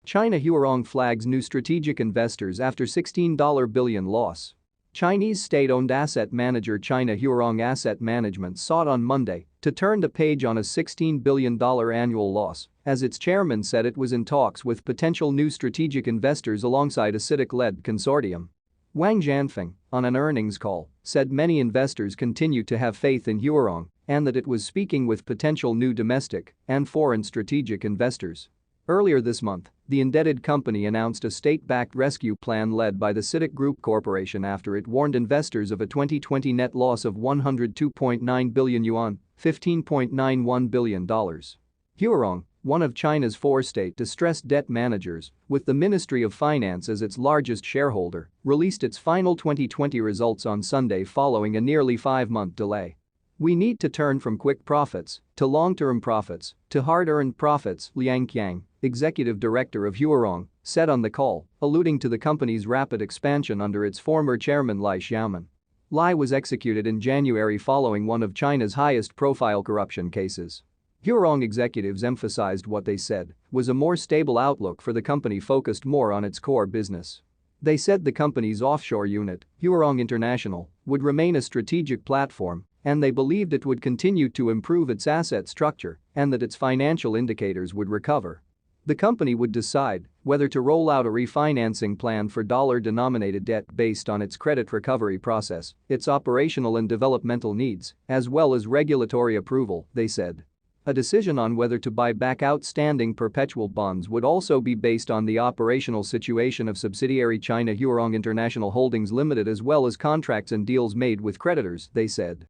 China Huarong flags new strategic investors after $16 billion loss. Chinese state-owned asset manager China Huarong Asset Management sought on Monday to turn the page on a $16 billion annual loss, as its chairman said it was in talks with potential new strategic investors alongside a Citic-led consortium. Wang Zhanfeng, on an earnings call, said many investors continue to have faith in Huarong and that it was speaking with potential new domestic and foreign strategic investors. Earlier this month, the indebted company announced a state-backed rescue plan led by the Citic Group Corporation after it warned investors of a 2020 net loss of 102.9 billion yuan, $15.91 billion. Huarong, one of China's four state distressed debt managers, with the Ministry of Finance as its largest shareholder, released its final 2020 results on Sunday following a nearly 5-month delay. "We need to turn from quick profits to long-term profits to hard-earned profits," Liang Qiang, executive director of Huarong, said on the call, alluding to the company's rapid expansion under its former chairman Lai Xiaomin. Lai was executed in January following one of China's highest-profile corruption cases. Huarong executives emphasized what they said was a more stable outlook for the company focused more on its core business. They said the company's offshore unit, Huarong International, would remain a strategic platform, and they believed it would continue to improve its asset structure and that its financial indicators would recover. The company would decide whether to roll out a refinancing plan for dollar-denominated debt based on its credit recovery process, its operational and developmental needs, as well as regulatory approval, they said. A decision on whether to buy back outstanding perpetual bonds would also be based on the operational situation of subsidiary China Huarong International Holdings Limited as well as contracts and deals made with creditors, they said.